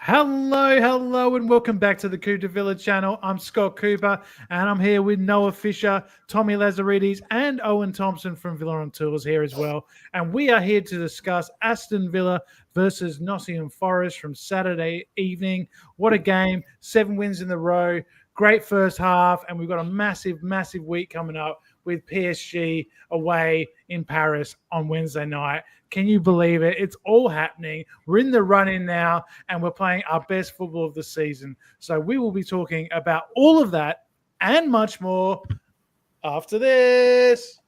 Hello, and welcome back to the Coop de Villa channel. I'm Scott Cooper, and I'm here with Noah Fisher, Tommy Lazarides, and Owen Thompson from Villa on Tours here as well. And we are here to discuss Aston Villa versus Nottingham Forest from Saturday evening. What a game! 7 wins in a row. Great first half, and we've got a massive week coming up with PSG away in Paris on Wednesday night. Can you believe it? It's all happening. We're in the run-in now, and we're playing our best football of the season. So we will be talking about all of that and much more after this.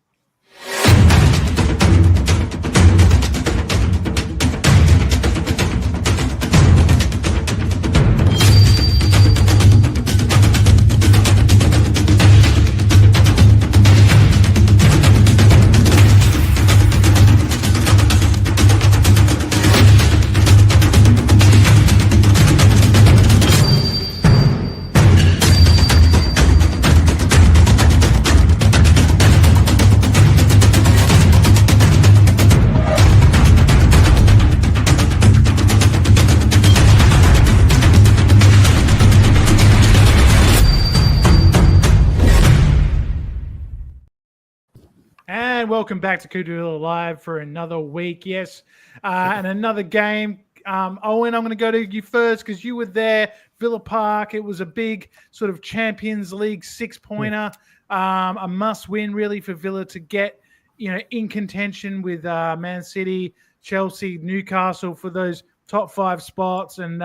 And welcome back to Coop de Villa Live for another week, yes, and another game. Owen, I'm going to go to you first because you were there, Villa Park. It was a big sort of Champions League 6-pointer, a must-win really for Villa to get, in contention with Man City, Chelsea, Newcastle for those top 5 spots. And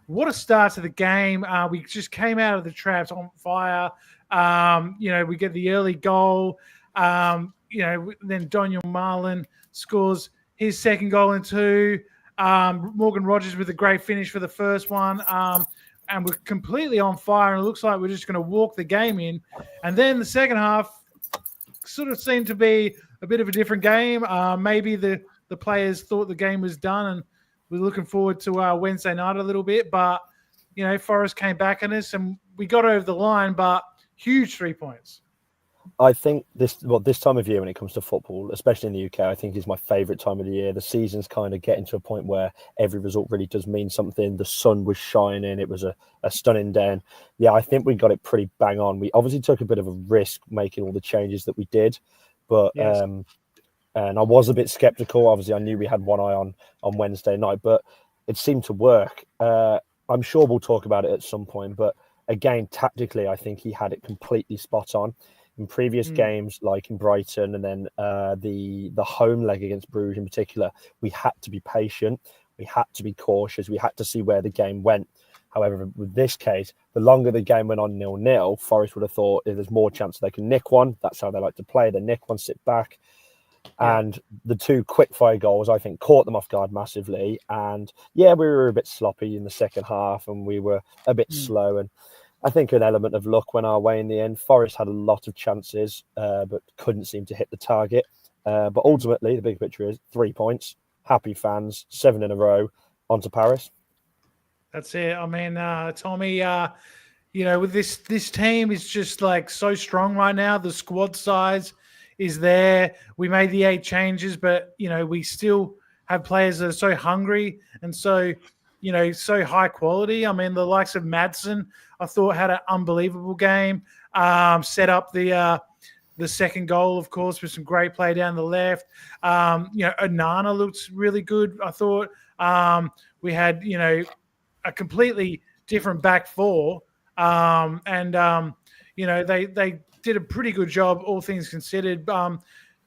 what a start to the game! We just came out of the traps on fire. We get the early goal. Then Daniel Marlin scores his second goal in 2. Morgan Rogers with a great finish for the first one. And we're completely on fire. And it looks like we're just going to walk the game in. And then the second half sort of seemed to be a bit of a different game. Maybe the players thought the game was done and we're looking forward to Wednesday night a little bit. But, Forest came back on us and we got over the line, but huge 3 points. I think this time of year when it comes to football, especially in the UK, I think is my favourite time of the year. The season's kind of getting to a point where every result really does mean something. The sun was shining. It was a stunning day. And yeah, I think we got it pretty bang on. We obviously took a bit of a risk making all the changes that we did. But yes. And I was a bit sceptical. Obviously, I knew we had one eye on Wednesday night, but it seemed to work. I'm sure we'll talk about it at some point. But again, tactically, I think he had it completely spot on. In previous games, like in Brighton and then the home leg against Bruges in particular, we had to be patient. We had to be cautious. We had to see where the game went. However, with this case, the longer the game went on 0-0, Forest would have thought if there's more chance they can nick one. That's how they like to play. They nick one, sit back. And the 2 quick-fire goals, I think, caught them off guard massively. And, yeah, we were a bit sloppy in the second half and we were a bit slow. And I think an element of luck went our way in the end. Forest had a lot of chances, but couldn't seem to hit the target. But ultimately, the big picture is 3 points, happy fans, 7 in a row, on to Paris. That's it. I mean, Tommy, with this team is just like so strong right now. The squad size is there. We made the 8 changes, but, we still have players that are so hungry and so high quality. I mean, the likes of Madsen, I thought had an unbelievable game. Set up the second goal, of course, with some great play down the left. Onana looked really good, I thought. We had, a completely different back 4. They did a pretty good job, all things considered.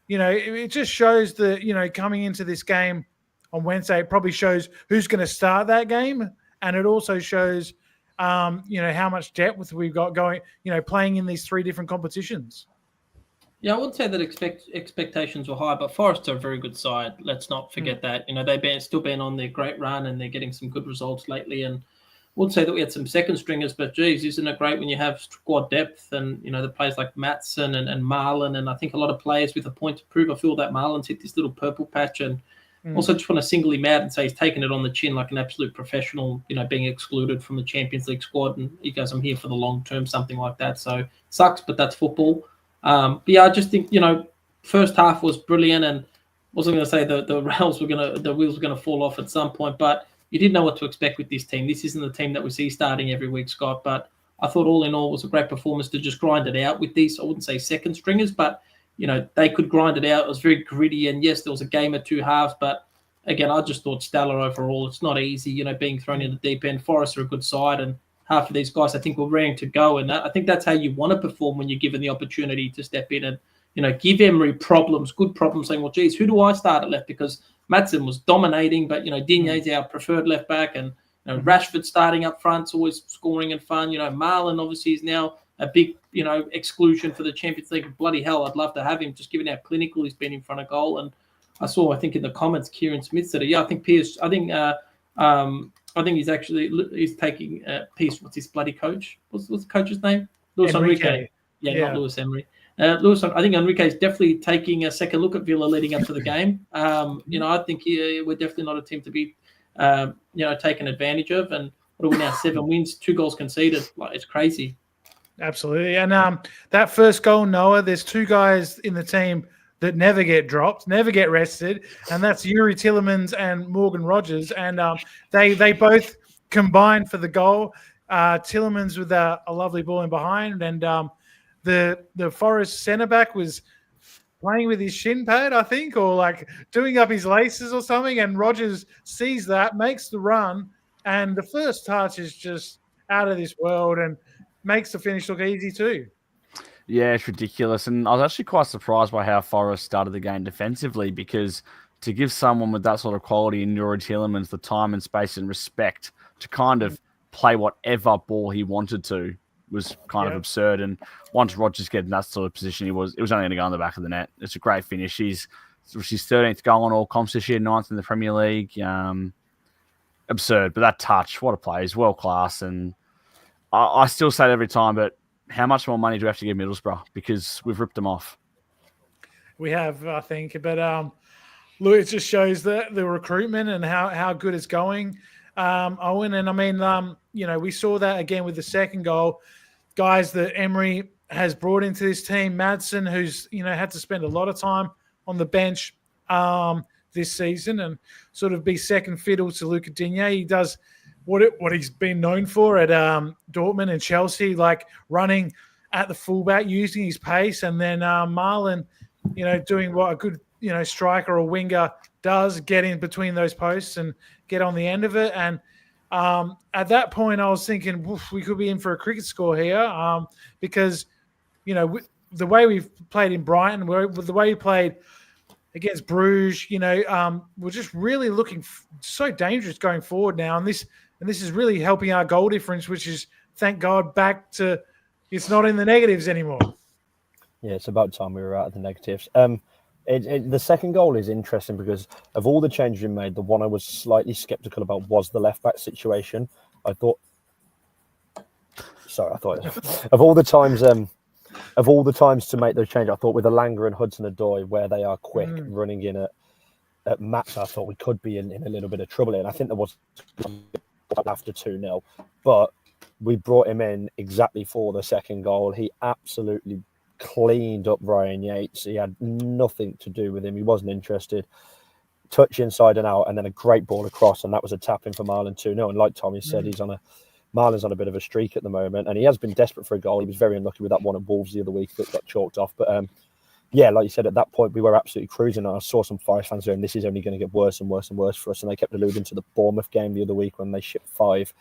It just shows that, coming into this game on Wednesday, it probably shows who's going to start that game. And it also shows, how much depth we've got going, playing in these 3 different competitions. Yeah, I wouldn't say that expectations were high, but Forest are a very good side. Let's not forget that. They've still been on their great run and they're getting some good results lately. And I wouldn't say that we had some second stringers, but geez, isn't it great when you have squad depth and, the players like Madsen and Marlin, and I think a lot of players with a point to prove. I feel that Marlin's hit this little purple patch, and also just want to single him out and say he's taken it on the chin like an absolute professional, being excluded from the Champions League squad. And he goes, I'm here for the long term, something like that. So sucks, but that's football. But yeah, I just think, first half was brilliant, and wasn't going to say the wheels were going to fall off at some point, but you didn't know what to expect with this team. This isn't the team that we see starting every week, Scott. But I thought all in all it was a great performance to just grind it out with these. I wouldn't say second stringers, but they could grind it out. It was very gritty, and yes, there was a game at two halves, but again, I just thought stellar overall. It's not easy, being thrown in the deep end. Forest are a good side, and half of these guys, I think, were raring to go. And I think that's how you want to perform when you're given the opportunity to step in and, give Emery good problems, saying, well, geez, who do I start at left? Because Maatsen was dominating, but, Digne's our preferred left back, and Rashford starting up front's always scoring and fun. Marlon obviously is now a big, exclusion for the Champions League. Bloody hell, I'd love to have him, just given how clinical he's been in front of goal. And I think in the comments, Kieran Smith said, I think Pierce, I think he's taking Pierce. What's his bloody coach? What's the coach's name? Luis Enrique. Yeah, not Luis Emery. I think Enrique is definitely taking a second look at Villa leading up to the game. I think we're definitely not a team to be, taken advantage of. And what are we now? 7 wins, 2 goals conceded. Like, it's crazy. Absolutely. And that first goal, Noah, there's 2 guys in the team that never get dropped, never get rested, and that's Yuri Tillemans and Morgan Rogers. And they both combined for the goal. Tillemans with a lovely ball in behind, and the Forest centre-back was playing with his shin pad, I think, or like doing up his laces or something, and Rogers sees that, makes the run, and the first touch is just out of this world and makes the finish look easy too. Yeah, it's ridiculous. And I was actually quite surprised by how Forest started the game defensively, because to give someone with that sort of quality in Yuri Tillemans the time and space and respect to kind of play whatever ball he wanted to was kind of absurd. And once Rogers get in that sort of position, it was only going to go on the back of the net. It's a great finish. She's 13th goal on all comps this year, 9th in the Premier League. Absurd. But that touch, what a play. He's world class. And I still say it every time, but how much more money do we have to give Middlesbrough? Because we've ripped them off. We have, I think. But look, it just shows the recruitment and how good it's going, Owen. And I mean, we saw that again with the second goal. Guys that Emery has brought into this team, Maatsen, who's had to spend a lot of time on the bench this season and sort of be second fiddle to Luca Digne. He does what he's been known for at Dortmund and Chelsea, like running at the fullback, using his pace, and then Marlon, doing what a good striker or winger does, get in between those posts and get on the end of it. And at that point, I was thinking, we could be in for a cricket score here, because the way we've played in Brighton, the way we played against Bruges, we're just really looking so dangerous going forward now, and this is really helping our goal difference, which is, thank God, back to it's not in the negatives anymore. Yeah, it's about time we were out of the negatives. The second goal is interesting because of all the changes we made, the one I was slightly sceptical about was the left back situation. Of all the times to make those changes, I thought with Alanga and Hudson-Odoi, where they are quick running in at Mats, I thought we could be in a little bit of trouble. And I think there was after 2-0, but we brought him in exactly for the second goal. He absolutely cleaned up Ryan Yates. He had nothing to do with him. He wasn't interested. Touch inside and out, and then a great ball across, and that was a tap in for Marlon 2-0. And like Tommy said, Marlon's on a bit of a streak at the moment, and he has been desperate for a goal. He was very unlucky with that one at Wolves the other week that got chalked off. But like you said, at that point we were absolutely cruising. And I saw some Forest fans saying this is only going to get worse and worse and worse for us. And they kept alluding to the Bournemouth game the other week when they shipped 5.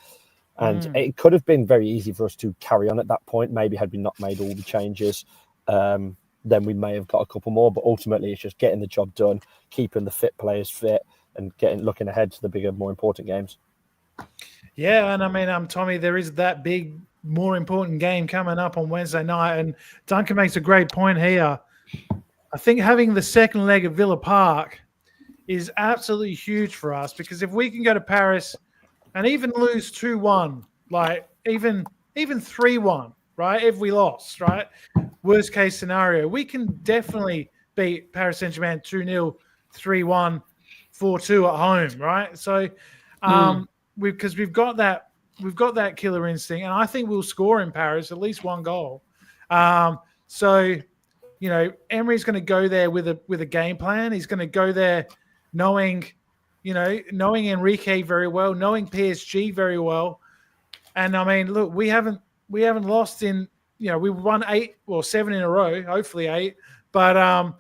And it could have been very easy for us to carry on at that point. Maybe had we not made all the changes, then we may have got a couple more. But ultimately, it's just getting the job done, keeping the fit players fit, and looking ahead to the bigger, more important games. Yeah, and I mean, Tommy, there is that big, more important game coming up on Wednesday night, and Duncan makes a great point here. I think having the second leg at Villa Park is absolutely huge for us, because if we can go to Paris and even lose 2-1, like even 3-1, right? If we lost, right? Worst case scenario, we can definitely beat Paris Saint-Germain 2-0, 3-1, 4-2 at home, right? So, because we've got that killer instinct, and I think we'll score in Paris at least one goal. So, Emery's going to go there with a game plan. He's going to go there knowing, knowing Enrique very well, knowing PSG very well. And I mean, look, we haven't lost in, we won 7 in a row, hopefully 8. But,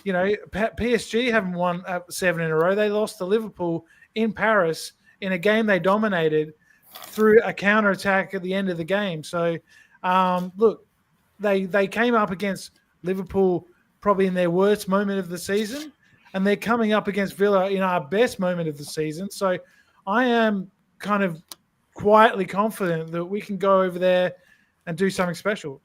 PSG haven't won 7 in a row. They lost to Liverpool in Paris in a game they dominated through a counter-attack at the end of the game. So, look, they came up against Liverpool probably in their worst moment of the season, and they're coming up against Villa in our best moment of the season. So I am kind of quietly confident that we can go over there and do something special.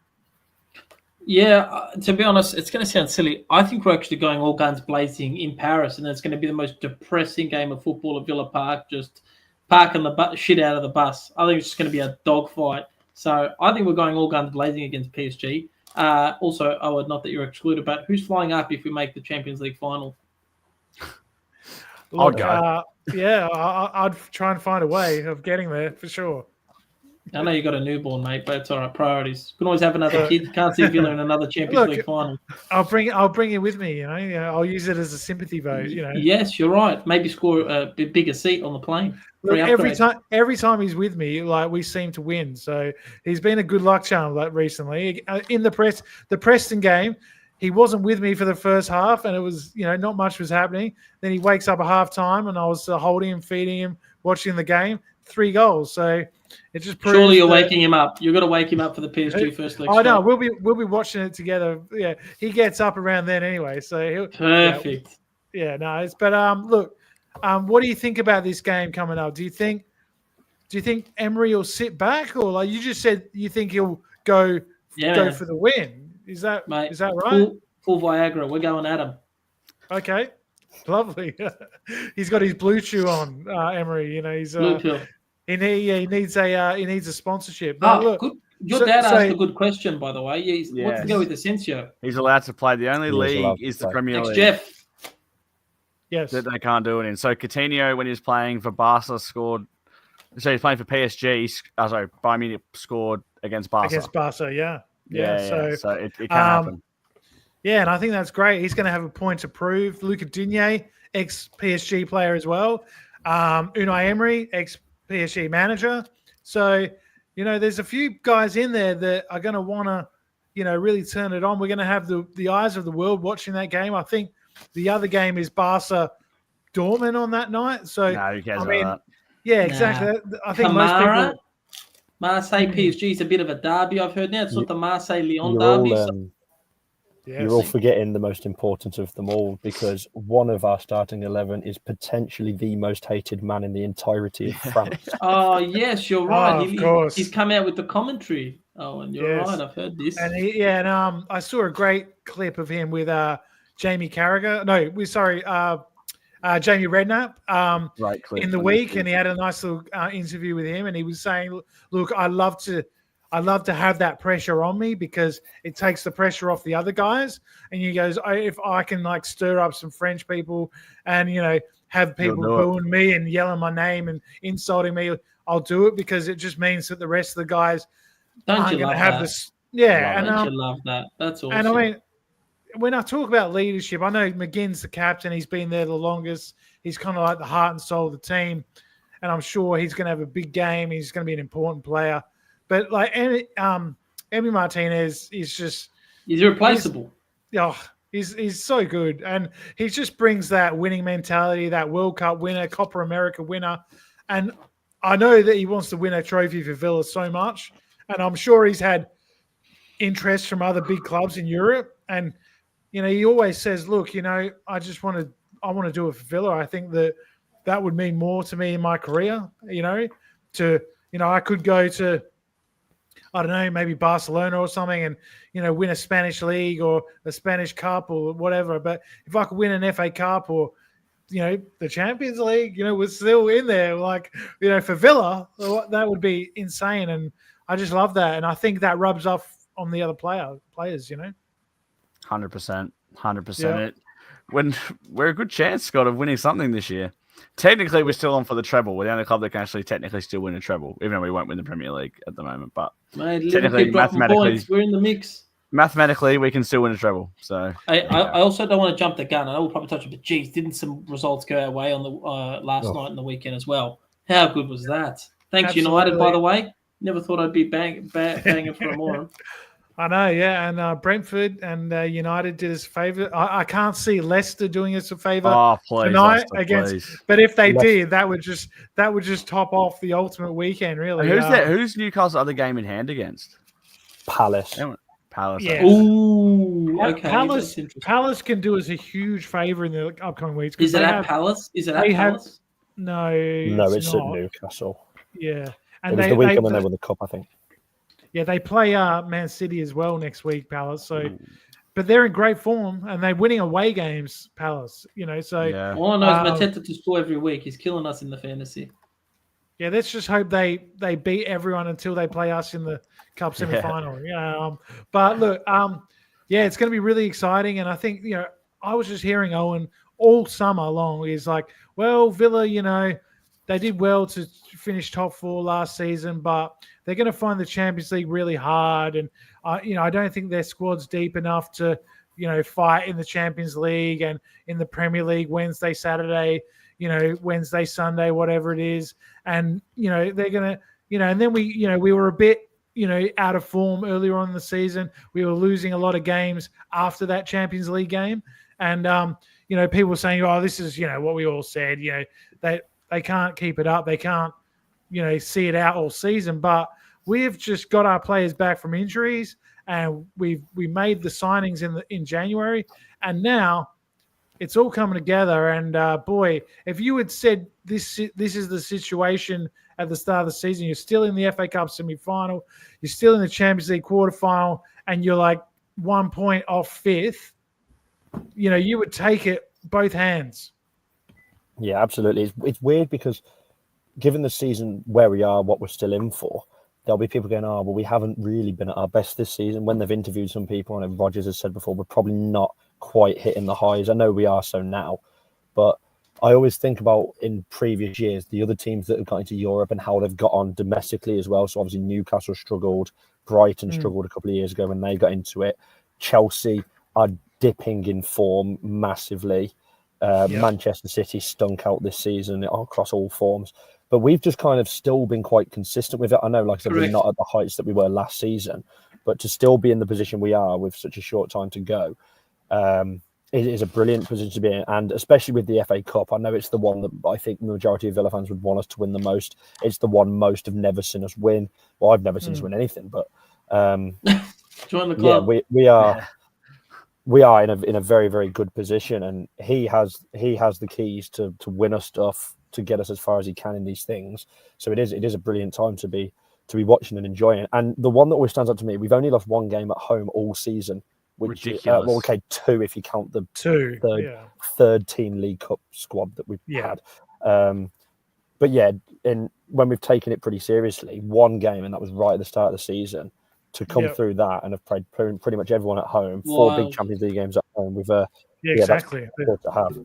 Yeah, to be honest, it's going to sound silly. I think we're actually going all guns blazing in Paris, and it's going to be the most depressing game of football at Villa Park, just parking the shit out of the bus. I think it's just going to be a dogfight. So I think we're going all guns blazing against PSG. Also, Owen, not that you're excluded, but who's flying up if we make the Champions League final? Look, I'd try and find a way of getting there for sure. I know you got a newborn, mate, but it's all right. Priorities. You can always have another kid. Can't see Villa in another Champions League final. I'll bring it with me. I'll use it as a sympathy vote. Yes, you're right. Maybe score a bigger seat on the plane. Look, every time he's with me, we seem to win. So he's been a good luck charm recently. In the Preston game, he wasn't with me for the first half, and it was not much was happening. Then he wakes up at halftime, and I was holding him, feeding him, watching the game. 3 goals. So it just proves. Surely you're waking him up. You've got to wake him up for the PSG first leg. Oh no, we'll be watching it together. Yeah, he gets up around then anyway. So he'll perfect. Yeah, nice. But look, what do you think about this game coming up? Do you think Emery will sit back, or like you just said, you think he'll go for the win? Is that right? Full Viagra. We're going at him. Okay, lovely. He's got his blue chew on, Emery. He's blue pill. He needs a sponsorship. Look, good. Your dad asked a good question, by the way. What's to go with Asensio? He's allowed to play. The only league is the Premier League. Jeff. Yes. That they can't do it in. So Coutinho, when he was playing for Barca, scored. So he's playing for PSG. Bayern Munich scored against Barca. Against Barca, yeah. So it can happen. Yeah, and I think that's great. He's going to have a point to prove. Luca Digne, ex-PSG player as well. Unai Emery, ex-PSG manager. So, there's a few guys in there that are going to want to, really turn it on. We're going to have the eyes of the world watching that game. I think the other game is Barca-Dortmund on that night. So, no, who cares about that? Yeah, exactly. I think Kamara, most people... Marseille PSG is a bit of a derby, I've heard now. It's not the Marseille-Lyon derby. You're all forgetting the most important of them all, because one of our starting 11 is potentially the most hated man in the entirety of France. Oh, yes, you're right. Of course. He's come out with the commentary. Oh, and you're right. I've heard this. And I saw a great clip of him with Jamie Carragher. Jamie Redknapp in the week, and he had a nice little interview with him, and he was saying, look, I love to have that pressure on me because it takes the pressure off the other guys. And he goes, if I can stir up some French people and, have people booing me and yelling my name and insulting me, I'll do it, because it just means that the rest of the guys aren't going to have this. Yeah. Don't you love that? That's awesome. And I mean, when I talk about leadership, I know McGinn's the captain. He's been there the longest. He's kind of like the heart and soul of the team. And I'm sure he's going to have a big game. He's going to be an important player. But Emi Martinez is just... He's irreplaceable. He's so good. And he just brings that winning mentality, that World Cup winner, Copa America winner. And I know that he wants to win a trophy for Villa so much. And I'm sure he's had interest from other big clubs in Europe. And, he always says, look, I want to do it for Villa. I think that would mean more to me in my career, I could go to, I don't know, maybe Barcelona or something and, win a Spanish league or a Spanish Cup or whatever. But if I could win an FA Cup or, the Champions League, we're still in there. For Villa, that would be insane. And I just love that. And I think that rubs off on the other players, 100%. 100%. When we're a good chance, Scott, of winning something this year. Technically, we're still on for the treble. We're the only club that can actually technically still win a treble, even though we won't win the Premier League at the moment. But mate, technically, mathematically, we're in the mix. mathematically, we can still win a treble. So I also don't want to jump the gun. I know we'll probably touch it, but geez, didn't some results go our way on the last night and the weekend as well? How good was that? Thanks, Absolutely. United, by the way. Never thought I'd be banging for a moron. I know, yeah, and Brentford and United did us a favour. I can't see Leicester doing us a favour tonight against. But if they did, that would just top off the ultimate weekend, really. Who's Newcastle's other game in hand against? Palace. Yeah. Ooh, okay. Palace can do us a huge favour in the upcoming weeks. Is it at Palace? Palace? No, it's at Newcastle. Yeah, and it was the weekend when they won the cup, I think. Yeah, they play Man City as well next week, Palace. So, but they're in great form and they're winning away games, Palace. So yeah. All I know is Mateta to score every week. He's killing us in the fantasy. Yeah, let's just hope they beat everyone until they play us in the cup semi-final. Yeah. But look, it's going to be really exciting, and I think I was just hearing Owen all summer long is like, well, Villa, they did well to finish top 4 last season, but they're going to find the Champions League really hard. And, I don't think their squad's deep enough to, fight in the Champions League and in the Premier League Wednesday, Saturday, Wednesday, Sunday, whatever it is. And, they're going to, and then we were a bit, out of form earlier on in the season. We were losing a lot of games after that Champions League game. And, people were saying, oh, this is, what we all said, they can't keep it up. They can't, see it out all season. But we've just got our players back from injuries, and we made the signings in January, and now it's all coming together. And boy, if you had said this is the situation at the start of the season, you're still in the FA Cup semi-final, you're still in the Champions League quarterfinal, and you're like 1 point off 5th, you would take it both hands. Yeah, absolutely. It's weird because given the season where we are, what we're still in for, there'll be people going, oh, well, we haven't really been at our best this season. When they've interviewed some people, and Rodgers has said before, we're probably not quite hitting the highs. I know we are so now, but I always think about in previous years, the other teams that have got into Europe and how they've got on domestically as well. So obviously Newcastle struggled, Brighton struggled a couple of years ago when they got into it. Chelsea are dipping in form massively. Manchester City stunk out this season across all forms, but we've just kind of still been quite consistent with it. I know, like I said, we're not at the heights that we were last season, but to still be in the position we are with such a short time to go, it is a brilliant position to be in. And especially with the FA Cup, I know it's the one that I think the majority of Villa fans would want us to win the most. It's the one most have never seen us win. Well, I've never seen us win anything, but join the club. Yeah, we are. Yeah. We are in a very, very good position, and he has the keys to win us stuff, to get us as far as he can in these things. So it is a brilliant time to be watching and enjoying it. And the one that always stands out to me, we've only lost one game at home all season, which ridiculous. 2 if you count the third team League Cup squad that we've had. But yeah, when we've taken it pretty seriously, one game, and that was right at the start of the season. To come through that and have played pretty much everyone at home, 4 big Champions League games at home. Exactly. To have.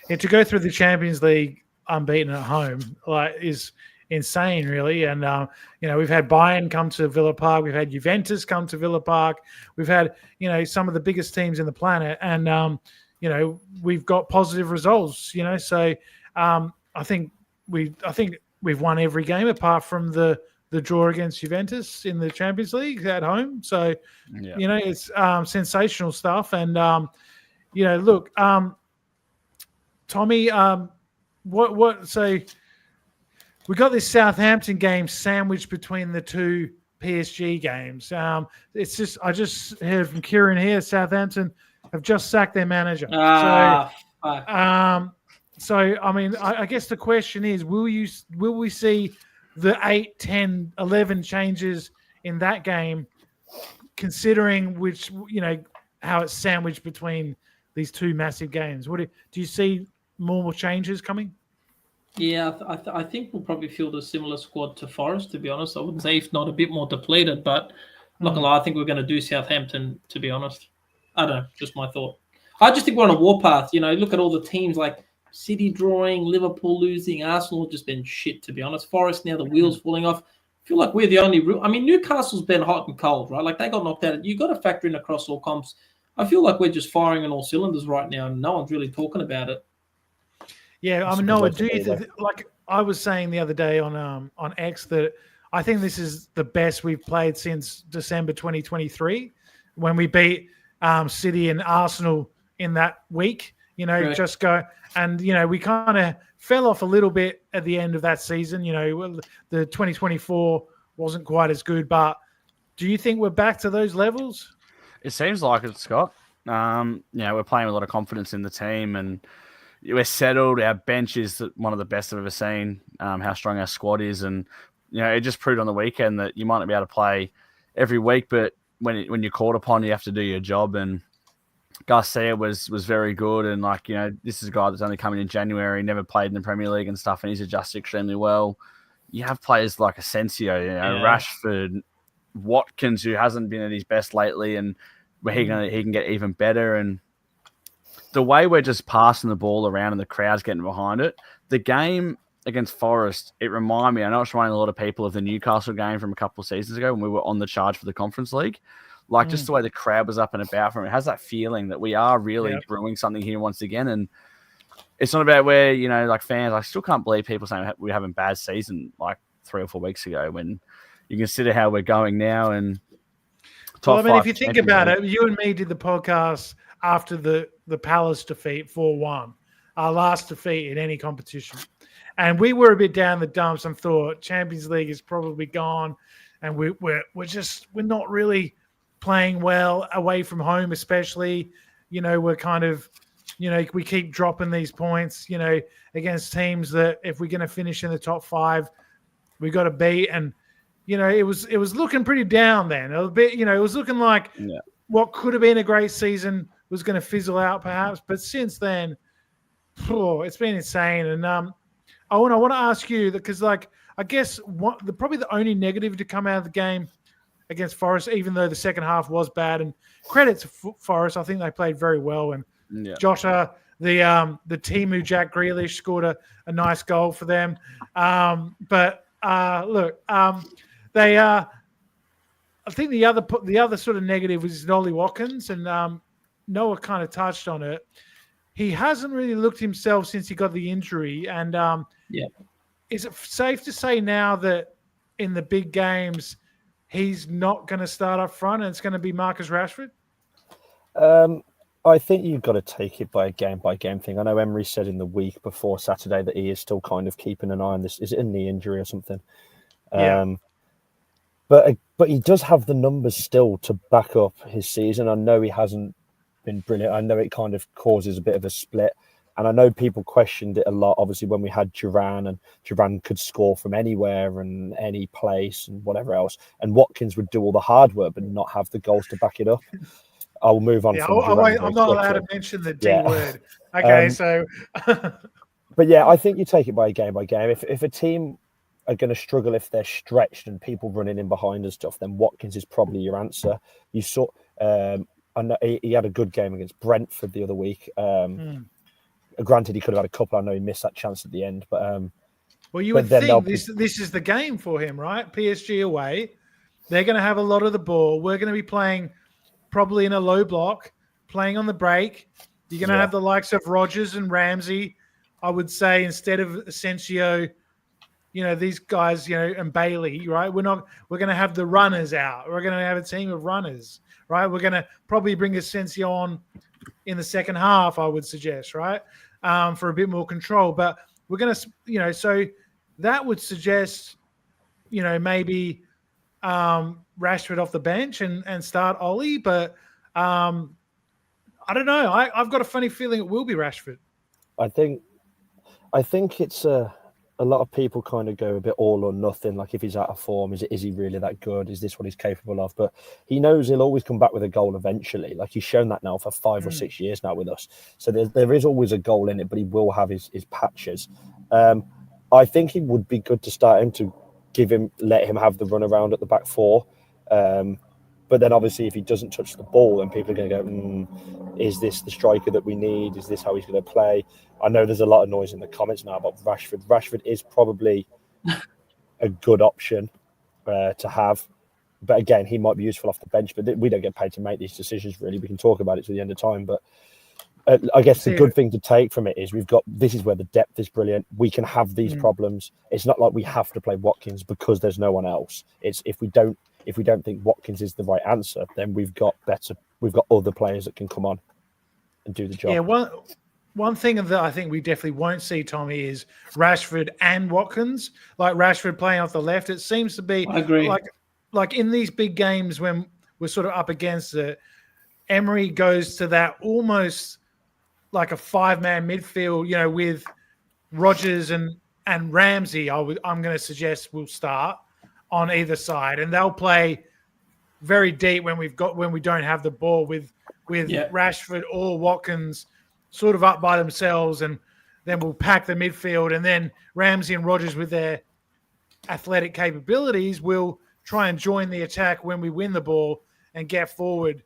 Yeah, to go through the Champions League unbeaten at home is insane, really. And we've had Bayern come to Villa Park, we've had Juventus come to Villa Park, we've had some of the biggest teams in the planet, and we've got positive results. So I think we've won every game apart from the draw against Juventus in the Champions League at home. So, it's sensational stuff. And, look, Tommy, so we got this Southampton game sandwiched between the 2 PSG games. It's just, I just heard from Kieran here, Southampton have just sacked their manager. So, I mean, I guess the question is, will we see the 8, 10, 11 changes in that game, considering which, how it's sandwiched between these 2 massive games? Do you see more changes coming? Yeah, I think we'll probably field a similar squad to Forest, to be honest. I wouldn't say if not a bit more depleted, but I'm not going to lie, I think we're going to do Southampton, to be honest. I don't know, just my thought. I just think we're on a warpath. Look at all the teams like City drawing, Liverpool losing, Arsenal have just been shit, to be honest. Forest now, the wheels falling off. feel like we're the only real. I mean, Newcastle's been hot and cold, right? Like they got knocked out. You got to factor in across all comps. I feel like we're just firing on all cylinders right now, and no one's really talking about it. Yeah, I mean, Noah, do you like I was saying the other day on X that I think this is the best we've played since December 2023 when we beat City and Arsenal in that week. You know, Correct. just go and we kind of fell off a little bit at the end of that season. You know, the 2024 wasn't quite as good, but do you think we're back to those levels? It seems like it, Scott. We're playing with a lot of confidence in the team, and we're settled. Our bench is one of the best I've ever seen. How strong our squad is, and it just proved on the weekend that you might not be able to play every week, but when you're called upon, you have to do your job. And Garcia was very good, and this is a guy that's only coming in January, never played in the Premier League and stuff, and he's adjusted extremely well. You have players like Asensio, Rashford, Watkins, who hasn't been at his best lately, and where he can get even better. And the way we're just passing the ball around and the crowd's getting behind it, the game against Forest, it reminded me, I know it's reminding a lot of people of the Newcastle game from a couple of seasons ago when we were on the charge for the Conference League. Just the way the crowd was up and about from it has that feeling that we are really brewing something here once again. And it's not about where, like fans, I still can't believe people saying we're having a bad season like 3 or 4 weeks ago when you consider how we're going now. And well, I mean, if you think about it, you and me did the podcast after the Palace defeat 4-1, our last defeat in any competition. And we were a bit down the dumps and thought Champions League is probably gone. And we're not really playing well away from home, especially. We're kind of, we keep dropping these points, against teams that if we're going to finish in the top 5, we got to beat. And, it was looking pretty down then. A bit, it was looking like what could have been a great season was going to fizzle out perhaps. But since then, it's been insane. And Owen, I want to ask you because, I guess probably the only negative to come out of the game against Forest, even though the second half was bad, and credit to Forest, I think they played very well. And Jota, the Timu Jack Grealish scored a nice goal for them. I think the other sort of negative was Nolly Watkins, and Noah kind of touched on it. He hasn't really looked himself since he got the injury, and is it safe to say now that in the big games he's not going to start up front and it's going to be Marcus Rashford? I think you've got to take it by game thing. I know Emery said in the week before Saturday that he is still kind of keeping an eye on this. Is it a knee injury or something? But he does have the numbers still to back up his season. I know he hasn't been brilliant. I know it kind of causes a bit of a split. And I know people questioned it a lot, obviously, when we had Duran, and Duran could score from anywhere and any place and whatever else. And Watkins would do all the hard work but not have the goals to back it up. I'll move on from Duran. I'm not allowed to mention the D word. Okay, so... But yeah, I think you take it by game. If a team are going to struggle if they're stretched and people running in behind and stuff, then Watkins is probably your answer. You saw... I know he had a good game against Brentford the other week. Granted, he could have had a couple. I know he missed that chance at the end, but well, you would think this is the game for him, right? PSG away, they're going to have a lot of the ball. We're going to be playing probably in a low block, playing on the break. You're going to have the likes of Rodgers and Ramsey. I would say instead of Asensio, these guys, and Bailey, right? We're going to have the runners out. We're going to have a team of runners, right? We're going to probably bring Asensio on in the second half, I would suggest, right? For a bit more control. But we're going to, so that would suggest, maybe Rashford off the bench and start Ollie. But I don't know. I've got a funny feeling it will be Rashford. I think it's a lot of people kind of go a bit all or nothing. Like if he's out of form, is he really that good? Is this what he's capable of? But he knows he'll always come back with a goal eventually. Like he's shown that now for 5 or 6 years now with us. So there is always a goal in it, but he will have his patches. I think it would be good to start him, to let him have the run around at the back 4. But then obviously if he doesn't touch the ball, then people are going to go, is this the striker that we need? Is this how he's going to play? I know there's a lot of noise in the comments now about Rashford. Rashford is probably a good option. to have. But again, he might be useful off the bench, but we don't get paid to make these decisions, really. We can talk about it to the end of time. But I guess the good thing to take from it is this is where the depth is brilliant. We can have these problems. It's not like we have to play Watkins because there's no one else. It's if we don't think Watkins is the right answer, then we've got other players that can come on and do the job. Yeah, one thing that I think we definitely won't see, Tommy, is Rashford and Watkins. Like Rashford playing off the left. It seems to be I agree. Like in these big games when we're sort of up against it, Emery goes to that almost like a 5-man midfield, with Rodgers and Ramsey. I'm going to suggest will start on either side, and they'll play very deep when we don't have the ball with Rashford or Watkins sort of up by themselves, and then we'll pack the midfield, and then Ramsey and Rodgers with their athletic capabilities will try and join the attack when we win the ball and get forward.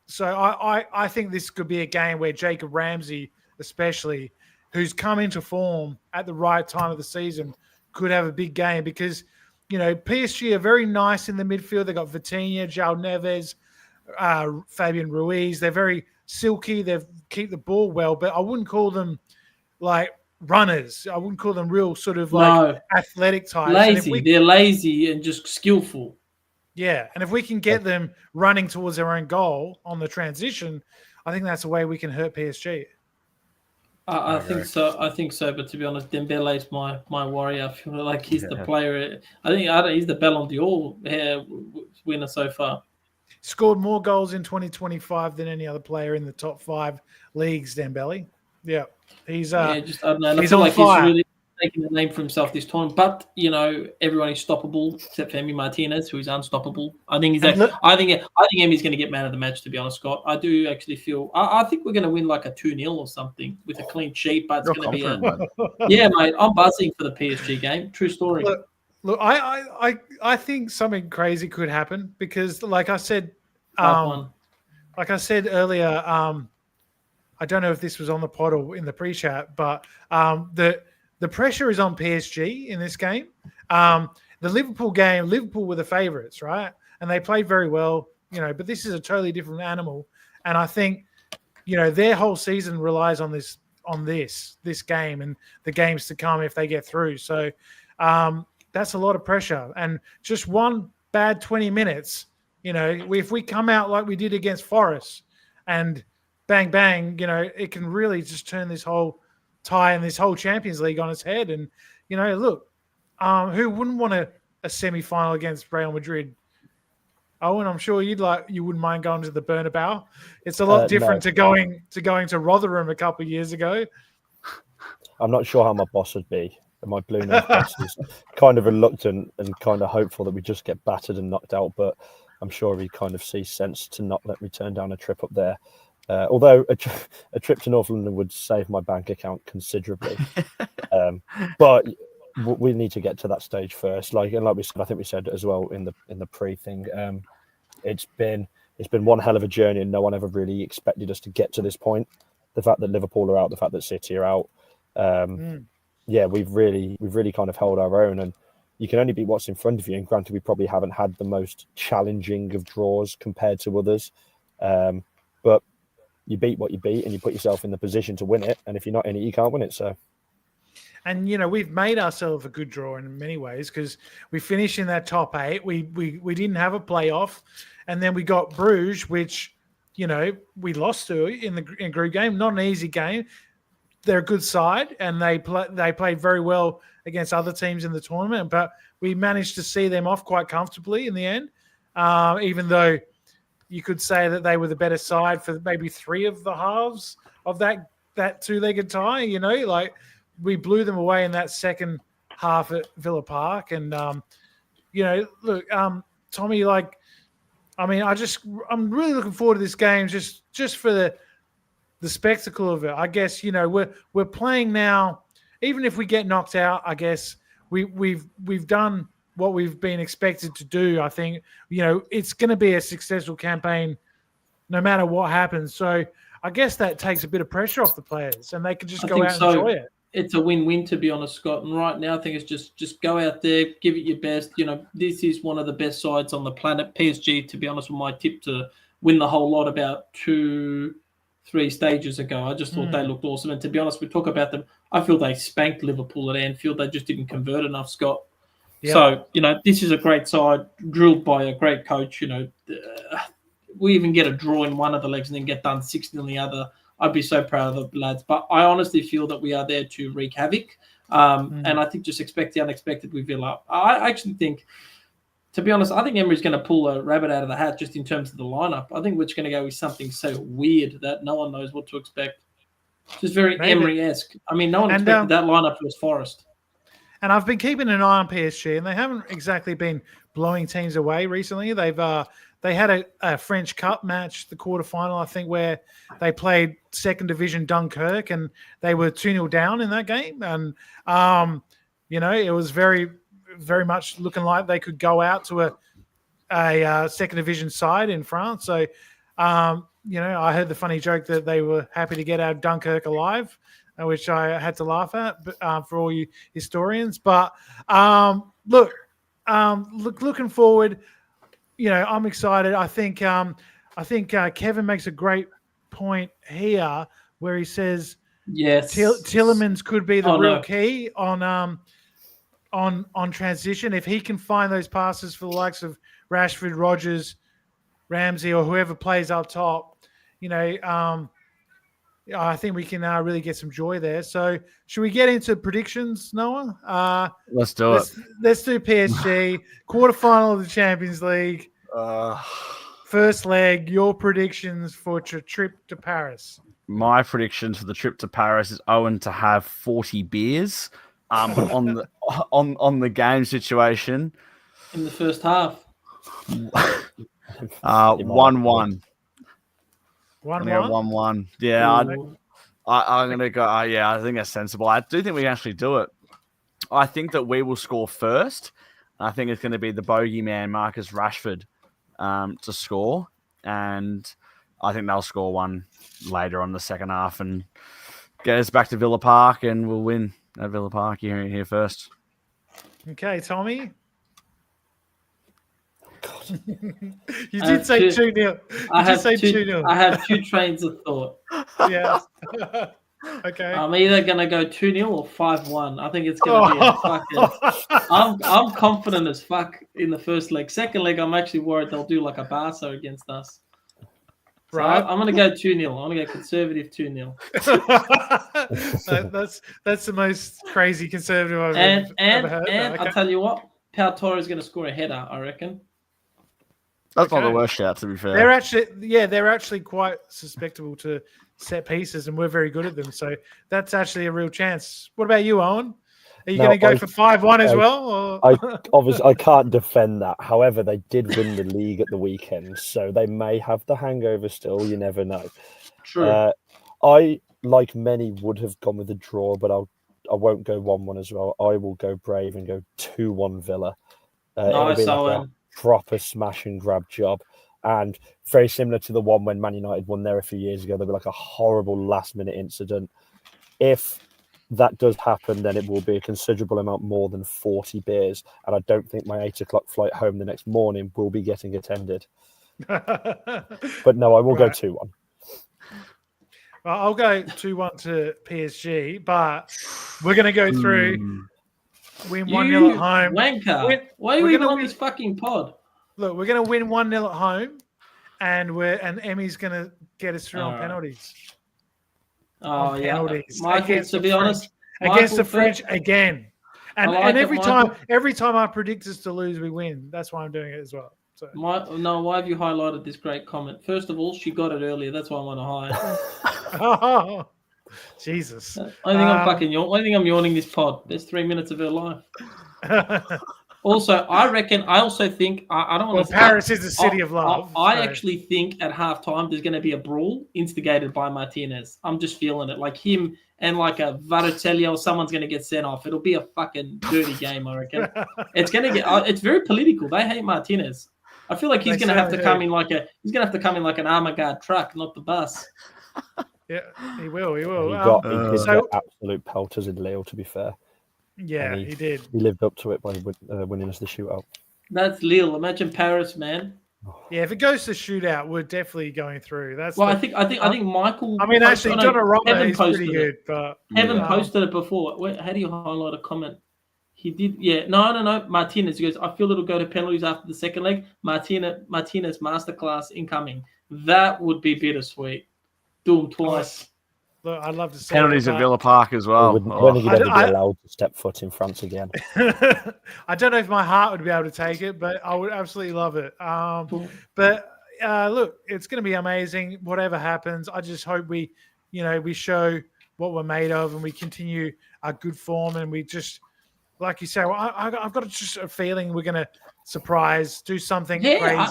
So I think this could be a game where Jacob Ramsey, especially, who's come into form at the right time of the season, could have a big game because, PSG are very nice in the midfield. They've got Vitinha, João Neves, Fabian Ruiz. They're very silky. They keep the ball well, but I wouldn't call them like runners. I wouldn't call them real sort of athletic types. Lazy. They're lazy and just skillful. Yeah, and if we can get them running towards their own goal on the transition, I think that's the way we can hurt PSG. I think so. But to be honest, Dembele's my worry. I feel like he's the player. I think he's the Ballon d'Or winner so far. Scored more goals in 2025 than any other player in the top 5 leagues, Dembele. Yeah, he's I don't know. He's I feel on like fire. he's really taking a name for himself this time. But everyone is stoppable except for Emi Martinez, who is unstoppable. I think I think Emi's going to get man of the match. To be honest, Scott, I do actually feel. I think we're going to win like a 2-0 or something with a clean sheet. But it's going to be yeah, mate. I'm buzzing for the PSG game. True story. Look, I think something crazy could happen because, like I said earlier, I don't know if this was on the pod or in the pre-chat, but the pressure is on PSG in this game. The Liverpool game, Liverpool were the favourites, right? And they played very well, but this is a totally different animal. And I think, their whole season relies on this game and the games to come if they get through. So that's a lot of pressure. And just one bad 20 minutes, if we come out like we did against Forest and bang, bang, it can really just turn this whole tie and this whole Champions League on its head. And, look, who wouldn't want a semi-final against Real Madrid? Owen, I'm sure you wouldn't mind going to the Bernabeu. It's a lot different to going to Rotherham a couple of years ago. I'm not sure how my boss would be. My blue-nosed boss is kind of reluctant and kind of hopeful that we just get battered and knocked out, but I'm sure he kind of sees sense to not let me turn down a trip up there. Although a trip to North London would save my bank account considerably. But we need to get to that stage first. Like we said, I think we said as well in the pre-thing, it's been one hell of a journey and no one ever really expected us to get to this point. The fact that Liverpool are out, the fact that City are out, we've really kind of held our own, and you can only beat what's in front of you. And granted, we probably haven't had the most challenging of draws compared to others, but you beat what you beat, and you put yourself in the position to win it. And if you're not in it, you can't win it. So, and we've made ourselves a good draw in many ways because we finished in that top 8. We didn't have a playoff, and then we got Bruges, which we lost to in group game. Not an easy game. They're a good side, and they played very well against other teams in the tournament. But we managed to see them off quite comfortably in the end, even though you could say that they were the better side for maybe 3 of the halves of that 2-legged tie. Like we blew them away in that second half at Villa Park, and look, Tommy, I'm really looking forward to this game just for the spectacle of it. I guess we're playing now. Even if we get knocked out, I guess we've done what we've been expected to do. I think it's going to be a successful campaign, no matter what happens. So I guess that takes a bit of pressure off the players, and they can just go out and enjoy it. it's a win-win, to be honest, Scott. And right now, I think it's just go out there, give it your best. This is one of the best sides on the planet. PSG, to be honest, with my tip to win the whole lot about 2-3 stages ago. I just thought they looked awesome. And to be honest, we talk about them. I feel they spanked Liverpool at Anfield. They just didn't convert enough, Scott. Yep. So, this is a great side, drilled by a great coach. We even get a draw in one of the legs and then get done 6-0 in the other. I'd be so proud of the lads. But I honestly feel that we are there to wreak havoc. And I think just expect the unexpected with Villa. I actually think, to be honest, I think Emery's going to pull a rabbit out of the hat just in terms of the lineup. I think we're just going to go with something so weird that no one knows what to expect. Just very Emery-esque. I mean, no one expected that lineup was Forest. And I've been keeping an eye on PSG, and they haven't exactly been blowing teams away recently. They had a French Cup match, the quarterfinal, I think, where they played second division Dunkirk, and they were 2-0 down in that game. And, it was very, very much looking like they could go out to a second division side in France. So, I heard the funny joke that they were happy to get out of Dunkirk alive, which I had to laugh at for all you historians. But looking forward, I'm excited. I think Kevin makes a great point here where he says, yes, Tielemans could be the key on transition if he can find those passes for the likes of Rashford, Rodgers, Ramsey, or whoever plays up top. I think we can really get some joy there. So should we get into predictions, Noah? Let's do it. Let's do PSG, quarterfinal of the Champions League. First leg, your predictions for trip to Paris. My predictions for the trip to Paris is Owen to have 40 beers on the game situation. In the first half. 1-1. 1-1? Yeah, I'm going to go. I think that's sensible. I do think we can actually do it. I think that we will score first. I think it's going to be the bogeyman, Marcus Rashford, to score. And I think they'll score one later on the second half and get us back to Villa Park, and we'll win at Villa Park. You hear it here first. Okay, Tommy. You did say 2-0. I have two trains of thought. Yeah. Okay. I'm either going to go 2-0 or 5-1. I think it's going to be a fucking... I'm confident as fuck in the first leg. Second leg, I'm actually worried they'll do like a Barca against us. So right. I'm going to go 2-0. I'm going to go conservative 2-0. That's the most crazy conservative I've ever heard. And okay. I'll tell you what, Pau Torre is going to score a header, I reckon. That's not the worst shout, to be fair. They're actually quite susceptible to set pieces, and we're very good at them. So that's actually a real chance. What about you, Owen? Are you going to go for 5-1 as well? Or? I can't defend that. However, they did win the league at the weekend, so they may have the hangover still. You never know. True. I, like many, would have gone with a draw, but I won't go 1-1 as well. I will go brave and go 2-1 Villa. Nice, Owen. Proper smash and grab job, and very similar to the one when Man United won there a few years ago. There was like a horrible last minute incident. If that does happen, then it will be a considerable amount more than 40 beers, and I don't think my 8:00 flight home the next morning will be getting attended. But no, I will go 2-1. Well, I'll go 2-1 to PSG, but we're going to go through. Win 1-0 at home. Wanker. Why are we even on this fucking pod? Look, we're going to win 1-0 at home, and Emmy's going to get us through on penalties. Penalties. Michael, to be honest, against the French again. And every time I predict us to lose, we win. That's why I'm doing it as well. So. Why have you highlighted this great comment? First of all, she got it earlier. That's why I want to hide. Oh. Jesus. I think I'm yawning this pod. There's 3 minutes of her life. Also, I also think I don't want to. Paris is the city of love. I actually think at halftime there's going to be a brawl instigated by Martinez. I'm just feeling it. Like him and like a Varatelli or someone's going to get sent off. It'll be a fucking dirty game, I reckon. It's going to get. It's very political. They hate Martinez. I feel like he's going to have to come in like an armor guard truck, not the bus. Yeah, he will. He will. He did get absolute pelters in Lille, to be fair. Yeah, he did. He lived up to it by winning us the shootout. That's Lille. Imagine Paris, man. Yeah, if it goes to shootout, we're definitely going through. I think Michael. I mean, actually, Donnarumma is pretty good, but Evan posted it before. How do you highlight a comment? He did, yeah. No. Martinez goes, I feel it'll go to penalties after the second leg. Martinez masterclass incoming. That would be bittersweet. Do them twice. Look, I'd love to see penalties at Villa Park as well. When are you going to be allowed to step foot in France again? I don't know if my heart would be able to take it, but I would absolutely love it. But look, it's going to be amazing. Whatever happens, I just hope we show what we're made of, and we continue our good form, and we just, like you say, I've got just a feeling we're going to surprise, do something crazy. I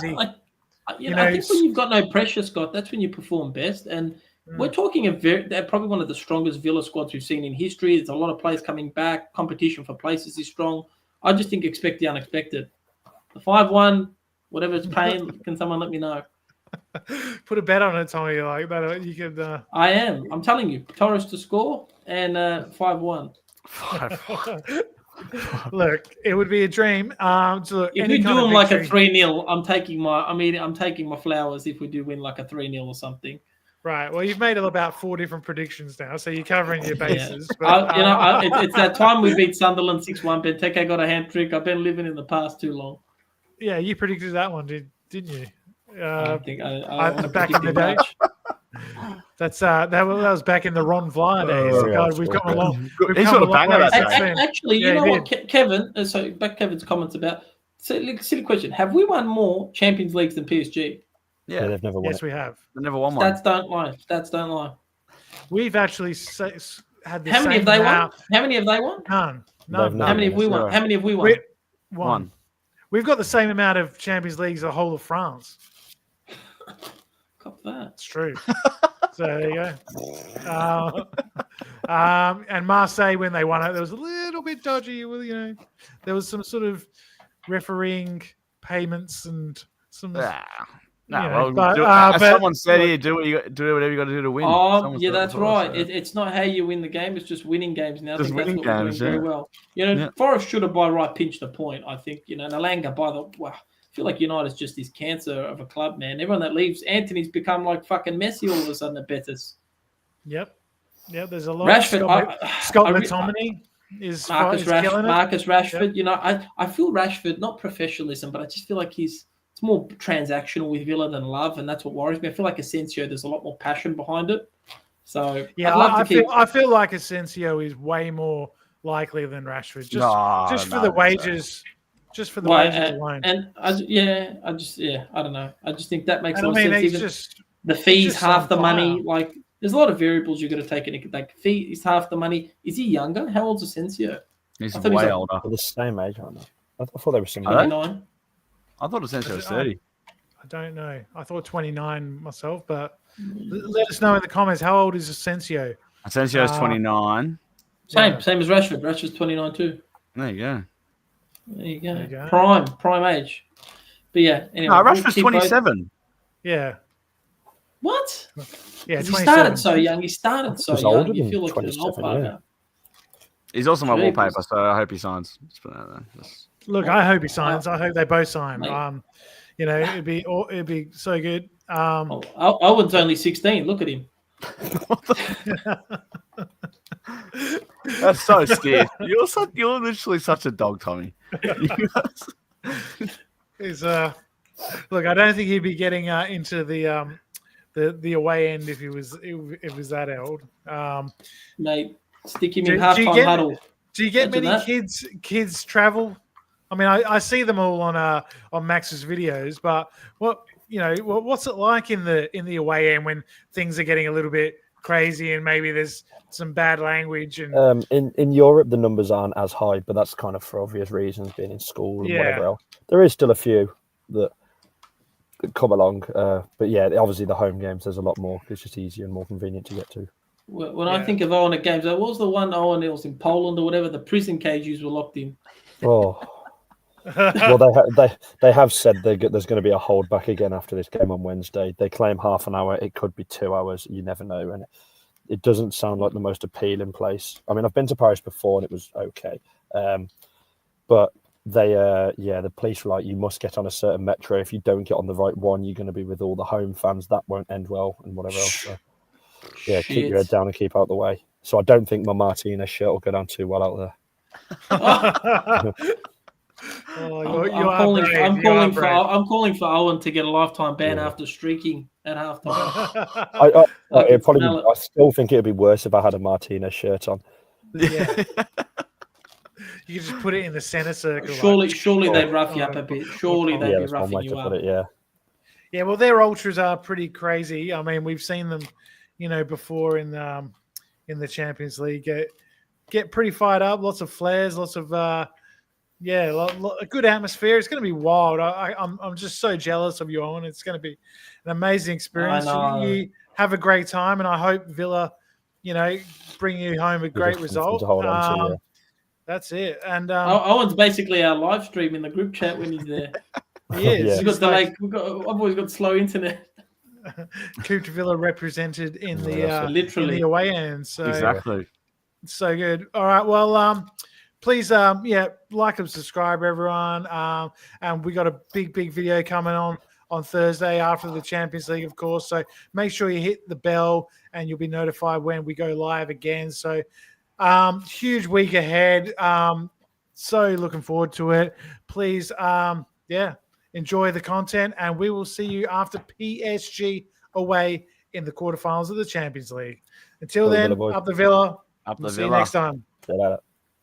think when you've got no pressure, Scott, that's when you perform best. And we're talking they're probably one of the strongest Villa squads we've seen in history. There's a lot of players coming back. Competition for places is strong. I just think expect the unexpected. The 5-1, whatever it's paying, can someone let me know? Put a bet on it, Tommy. Like that, you could. I am. I'm telling you, Torres to score and 5-1. Look, it would be a dream. If we do them like a 3-0, I'm taking my flowers if we do win like a 3-0 or something. Right. Well, you've made about 4 different predictions now, so you're covering your bases. Yeah. But, it's that time we beat Sunderland 6-1. Benteke got a hat trick. I've been living in the past too long. Yeah, you predicted that one, didn't you? I think I back in the day. That was back in the Ron Vlaar days. God, we've come along. He's got a banger that day. Actually, you know what, Kevin? So back Kevin's comments about silly question. Have we won more Champions Leagues than PSG? Yeah, they've never won. Yes, we have. They've never won one. Stats don't lie. We've actually had the How many have they won? How many have they won? None. How many have we won? How many have we won? One. We've got the same amount of Champions Leagues as the whole of France. Cop that. It's true. So there you go. And Marseille, when they won it, there was a little bit dodgy. There was some sort of refereeing payments and some. Someone said here, do whatever you got to do to win. Yeah, that's right. It's not how you win the game; it's just winning games now. Just winning games, very well. Forest should have by right pinched a point. I think Nalanga I feel like United's just this cancer of a club, man. Everyone that leaves, Anthony's become like fucking Messi all of a sudden at Betis. Yep. There's a lot. Rashford, Scott McTominay is Marcus Rashford. Yep. I feel Rashford, not professionalism, but I just feel like it's more transactional with Villa than love, and that's what worries me. I feel like Asensio, there's a lot more passion behind it. So I feel like Asensio is way more likely than Rashford, just for the wages. Just for the wages alone. And I don't know. I just think that makes a lot of sense. Even just the fees, half the money. Like, there's a lot of variables you've got to take into. Like, fee is half the money. Is he younger? How old's Asensio? He's way older. They're the same age, aren't they? I thought they were similar. 29. I thought Asensio was 30. I don't know. I thought 29 myself, but let us know in the comments. How old is Asensio? Asensio is 29. Same as Rashford. Rashford's 29 too. There you go. There you go. Prime age. But yeah, anyway. No, Rashford's 27. Yeah. What? Yeah, he started so young. You feel like an old player. He's also my wallpaper, so I hope he signs. Just put that there. Look, I hope he signs. I hope they both sign. It'd be so good. Owen's only 16. Look at him. That's so scared. You're literally such a dog, Tommy. Look, I don't think he'd be getting into the away end if he was that old. Mate, stick him in halftime huddle. Do you get many kids travel? I mean, I see them all on Max's videos, but what's it like in the away end when things are getting a little bit crazy and maybe there's some bad language and in Europe the numbers aren't as high, but that's kind of for obvious reasons, being in school and whatever else. There is still a few that come along, but yeah, obviously the home games there's a lot more. It's just easier and more convenient to get to. When I think of Owen at games, what was the one Owen was in Poland or whatever? The prison cages were locked in. Oh, Well, they have said there's going to be a holdback again after this game on Wednesday. They claim half an hour. It could be 2 hours. You never know. And it doesn't sound like the most appealing place. I mean, I've been to Paris before and it was okay. But the police were like, you must get on a certain metro. If you don't get on the right one, you're going to be with all the home fans. That won't end well and whatever else. So, yeah, keep your head down and keep out the way. So I don't think my Martinez shirt will go down too well out there. I'm calling for Owen to get a lifetime ban after streaking at halftime. I still think it'd be worse if I had a Martinez shirt on. Yeah. You could just put it in the center circle. Surely they'd rough you up a bit. Surely they'd be roughing you up. Yeah, well, their ultras are pretty crazy. I mean, we've seen them, before in the Champions League get pretty fired up. Lots of flares, lots of a good atmosphere. It's going to be wild. I'm just so jealous of you, Owen. It's going to be an amazing experience. You have a great time, and I hope Villa, bring you home a great result. That's it. And Owen's basically our live stream in the group chat when he's there. He is. I've always got slow internet. Coop de Villa represented in literally in the away end. So exactly. So good. All right. Well, please, like and subscribe, everyone. And we got a big video coming on Thursday after the Champions League, of course. So make sure you hit the bell and you'll be notified when we go live again. So huge week ahead. So looking forward to it. Please, enjoy the content, and we will see you after PSG away in the quarterfinals of the Champions League. Until then, up the Villa. Up the See Villa. you next time. See you later.